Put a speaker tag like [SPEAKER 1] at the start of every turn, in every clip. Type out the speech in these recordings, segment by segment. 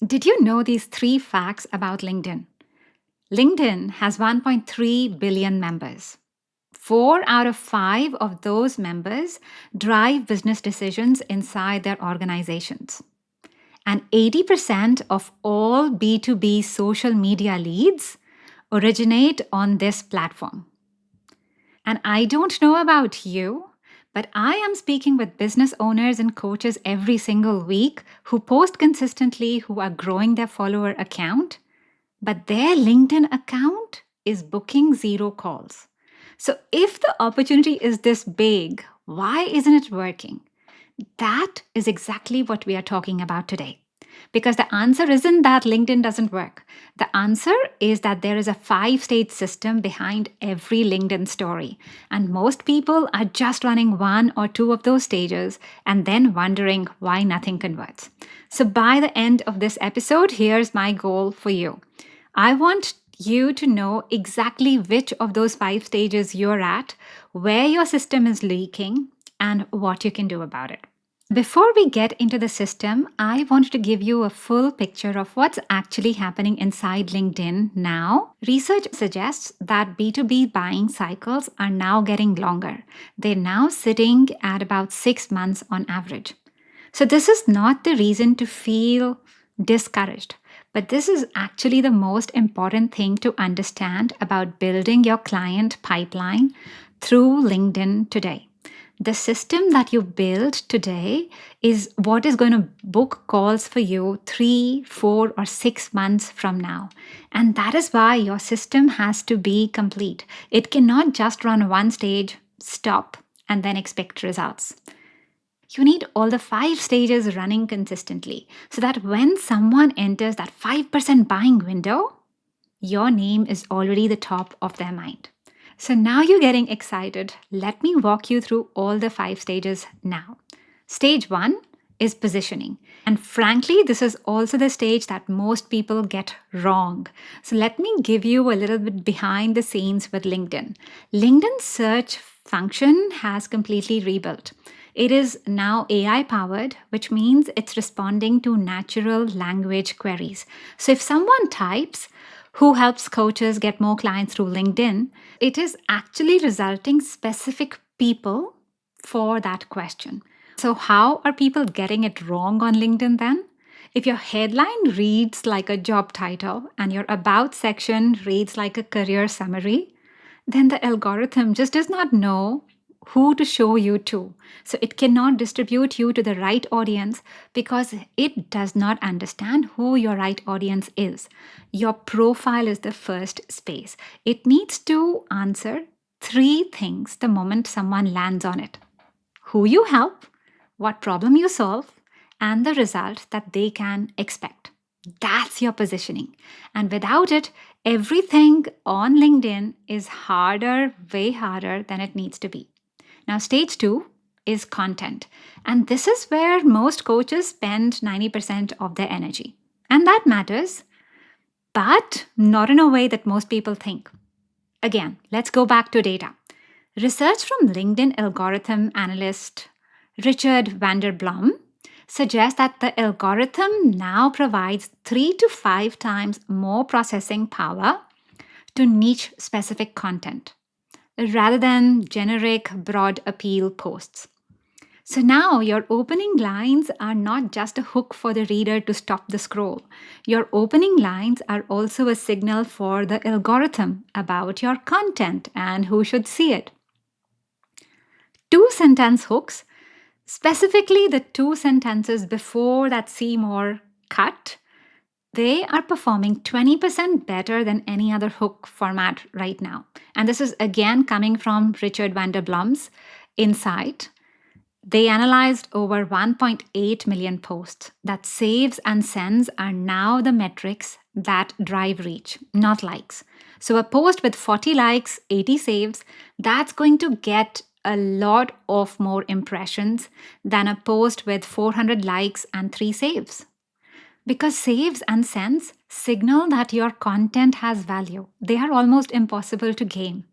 [SPEAKER 1] Did you know these three facts about LinkedIn? LinkedIn has 1.3 billion members. 4 out of 5 of those members drive business decisions inside their organizations. And 80% of all B2B social media leads originate on this platform. And I don't know about you, but I am speaking with business owners and coaches every single week who post consistently, who are growing their follower account, but their LinkedIn account is booking 0 calls. So if the opportunity is this big, why isn't it working? That is exactly what we are talking about today. Because the answer isn't that LinkedIn doesn't work. The answer is that there is a 5-stage system behind every LinkedIn story. And most people are just running 1 or 2 of those stages and then wondering why nothing converts. So by the end of this episode, here's my goal for you. I want you to know exactly which of those 5 stages you're at, where your system is leaking, and what you can do about it. Before we get into the system, I wanted to give you a full picture of what's actually happening inside LinkedIn now. Research suggests that B2B buying cycles are now getting longer. They're now sitting at about 6 months on average. So, this is not the reason to feel discouraged, but this is actually the most important thing to understand about building your client pipeline through LinkedIn today. The system that you build today is what is going to book calls for you 3, 4, or 6 months from now. And that is why your system has to be complete. It cannot just run one stage, stop, and then expect results. You need all the 5 stages running consistently so that when someone enters that 5% buying window, your name is already the top of their mind. So now you're getting excited. Let me walk you through all the 5 stages now. Stage 1 is positioning. And frankly, this is also the stage that most people get wrong. So let me give you a little bit behind the scenes with LinkedIn. LinkedIn's search function has completely rebuilt. It is now AI powered, which means it's responding to natural language queries. So if someone types, who helps coaches get more clients through LinkedIn, it is actually resulting specific people for that question. So how are people getting it wrong on LinkedIn then? If your headline reads like a job title and your about section reads like a career summary, then the algorithm just does not know who to show you to. So it cannot distribute you to the right audience because it does not understand who your right audience is. Your profile is the first space. It needs to answer 3 things the moment someone lands on it: who you help, what problem you solve, and the result that they can expect. That's your positioning. And without it, everything on LinkedIn is harder, way harder than it needs to be. Now, stage 2 is content. And this is where most coaches spend 90% of their energy. And that matters, but not in a way that most people think. Again, let's go back to data. Research from LinkedIn algorithm analyst Richard van der Blom suggests that the algorithm now provides 3 to 5 times more processing power to niche specific content rather than generic broad appeal posts. So now your opening lines are not just a hook for the reader to stop the scroll. Your opening lines are also a signal for the algorithm about your content and who should see it. 2-sentence hooks, specifically the 2 sentences before that see more cut, they are performing 20% better than any other hook format right now. And this is again coming from Richard van der Blom's insight. They analyzed over 1.8 million posts. That saves and sends are now the metrics that drive reach, not likes. So a post with 40 likes, 80 saves, that's going to get a lot of more impressions than a post with 400 likes and 3 saves. Because saves and sends signal that your content has value. They are almost impossible to game.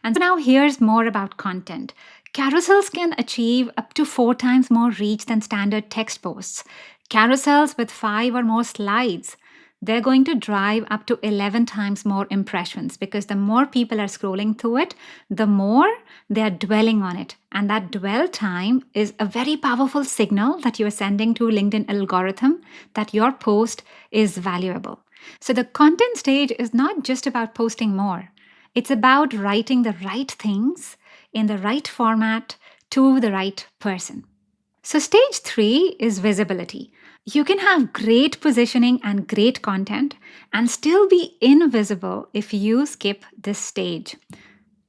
[SPEAKER 1] And so now here's more about content. Carousels can achieve up to 4 times more reach than standard text posts. Carousels with 5 or more slides, they're going to drive up to 11 times more impressions because the more people are scrolling through it, the more they're dwelling on it. And that dwell time is a very powerful signal that you're sending to LinkedIn algorithm that your post is valuable. So the content stage is not just about posting more. It's about writing the right things in the right format to the right person. So, stage 3 is visibility. You can have great positioning and great content and still be invisible if you skip this stage.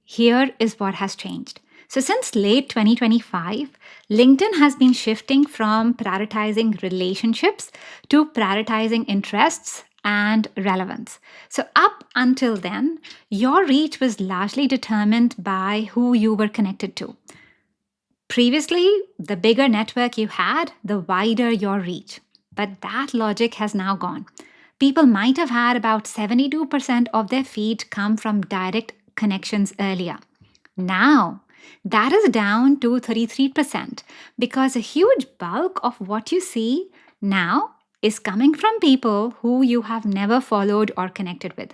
[SPEAKER 1] Here is what has changed. So, since late 2025, LinkedIn has been shifting from prioritizing relationships to prioritizing interests and relevance. So, up until then, your reach was largely determined by who you were connected to. Previously, the bigger network you had, the wider your reach. But that logic has now gone. People might have had about 72% of their feed come from direct connections earlier. Now, that is down to 33% because a huge bulk of what you see now is coming from people who you have never followed or connected with.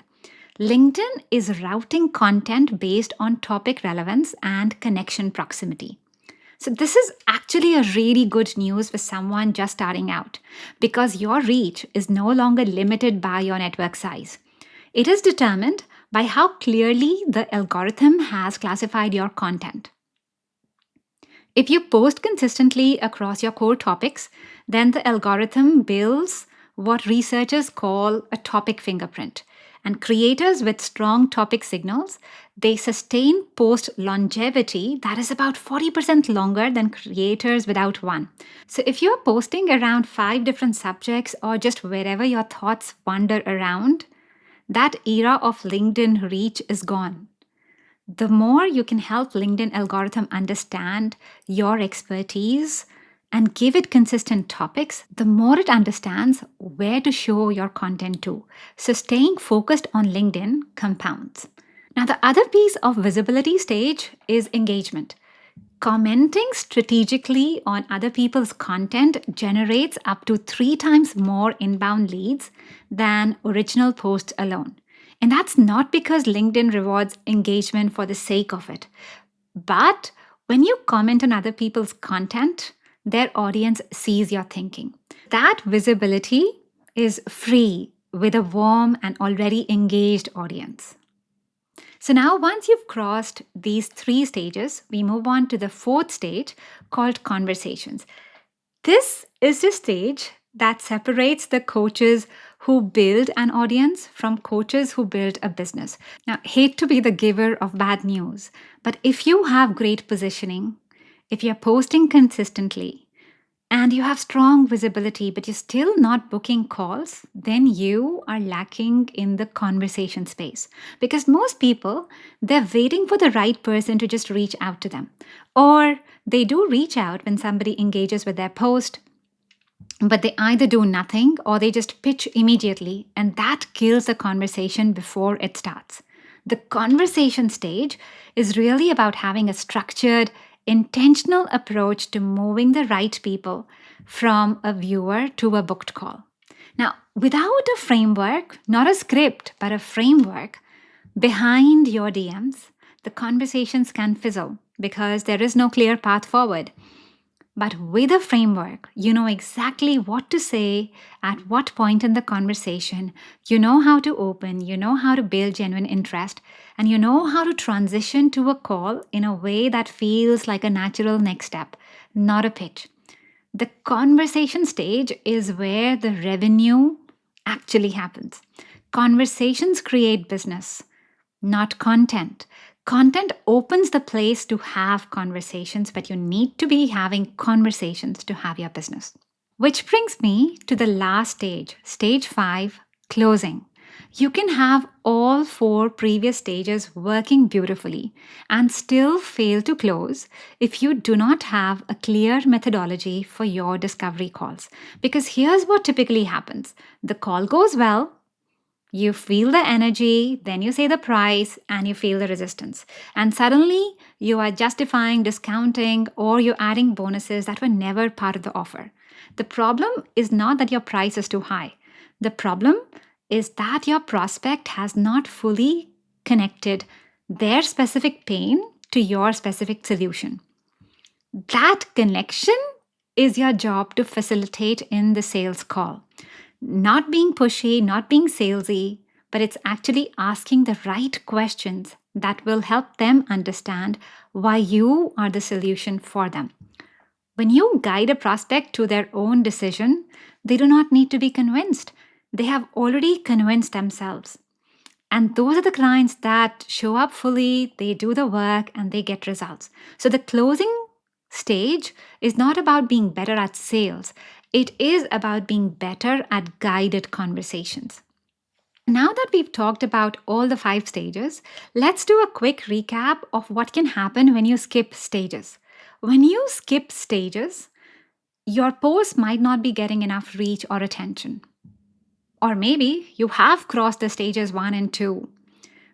[SPEAKER 1] LinkedIn is routing content based on topic relevance and connection proximity. So, this is actually a really good news for someone just starting out because your reach is no longer limited by your network size. It is determined by how clearly the algorithm has classified your content. If you post consistently across your core topics, then the algorithm builds what researchers call a topic fingerprint. And creators with strong topic signals, they sustain post longevity that is about 40% longer than creators without one. So if you're posting around 5 different subjects or just wherever your thoughts wander around, that era of LinkedIn reach is gone. The more you can help LinkedIn algorithm understand your expertise and give it consistent topics, the more it understands where to show your content to. So staying focused on LinkedIn compounds. Now, the other piece of visibility stage is engagement. Commenting strategically on other people's content generates up to 3 times more inbound leads than original posts alone. And that's not because LinkedIn rewards engagement for the sake of it. But when you comment on other people's content, their audience sees your thinking. That visibility is free with a warm and already engaged audience. So now once you've crossed these 3 stages, we move on to the 4th stage called conversations. This is the stage that separates the coaches who build an audience from coaches who build a business. Now, hate to be the giver of bad news, but if you have great positioning, if you're posting consistently, and you have strong visibility, but you're still not booking calls, then you are lacking in the conversation space. Because most people, they're waiting for the right person to just reach out to them. Or they do reach out when somebody engages with their post, but they either do nothing or they just pitch immediately, and that kills the conversation before it starts. The conversation stage is really about having a structured, intentional approach to moving the right people from a viewer to a booked call. Now, without a framework, not a script, but a framework behind your DMs, the conversations can fizzle because there is no clear path forward. But with a framework, you know exactly what to say at what point in the conversation. You know how to open, you know how to build genuine interest, and you know how to transition to a call in a way that feels like a natural next step, not a pitch. The conversation stage is where the revenue actually happens. Conversations create business, not content. Content opens the place to have conversations, but you need to be having conversations to have your business. Which brings me to the last stage, stage 5, closing. You can have all 4 previous stages working beautifully and still fail to close if you do not have a clear methodology for your discovery calls. Because here's what typically happens: the call goes well, you feel the energy, then you say the price, and you feel the resistance. And suddenly you are justifying discounting or you're adding bonuses that were never part of the offer. The problem is not that your price is too high. The problem is that your prospect has not fully connected their specific pain to your specific solution. That connection is your job to facilitate in the sales call. Not being pushy, not being salesy, but it's actually asking the right questions that will help them understand why you are the solution for them. When you guide a prospect to their own decision, they do not need to be convinced. They have already convinced themselves. And those are the clients that show up fully, they do the work, and they get results. So the closing stage is not about being better at sales, it is about being better at guided conversations. Now that we've talked about all the 5 stages, let's do a quick recap of what can happen when you skip stages. When you skip stages, your post might not be getting enough reach or attention. Or maybe you have crossed the stages 1 and 2.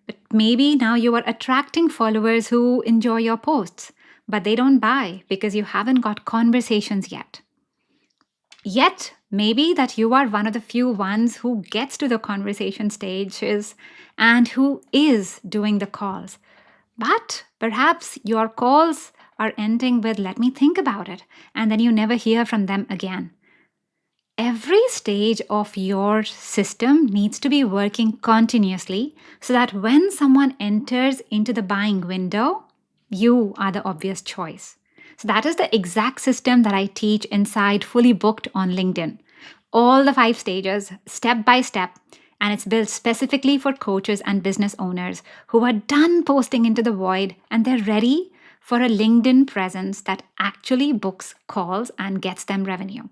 [SPEAKER 1] But maybe now you are attracting followers who enjoy your posts, but they don't buy because you haven't got conversations yet. Yet, maybe that you are one of the few ones who gets to the conversation stages and who is doing the calls. But perhaps your calls are ending with, let me think about it, and then you never hear from them again. Every stage of your system needs to be working continuously so that when someone enters into the buying window, you are the obvious choice. So that is the exact system that I teach inside Fully Booked on LinkedIn. All the 5 stages, step by step, and it's built specifically for coaches and business owners who are done posting into the void and they're ready for a LinkedIn presence that actually books calls and gets them revenue.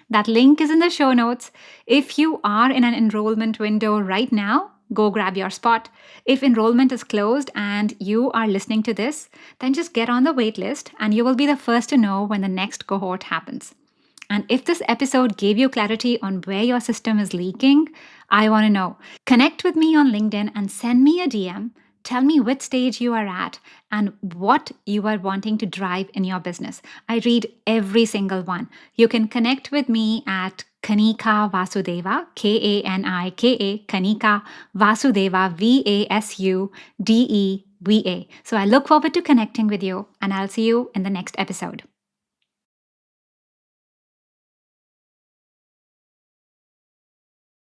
[SPEAKER 1] That link is in the show notes. If you are in an enrollment window right now, go grab your spot. If enrollment is closed and you are listening to this, then just get on the wait list and you will be the first to know when the next cohort happens. And if this episode gave you clarity on where your system is leaking, I want to know. Connect with me on LinkedIn and send me a DM. Tell me which stage you are at and what you are wanting to drive in your business. I read every single one. You can connect with me at Kanika Vasudeva, Kanika, Kanika Vasudeva, Vasudeva. So I look forward to connecting with you and I'll see you in the next episode.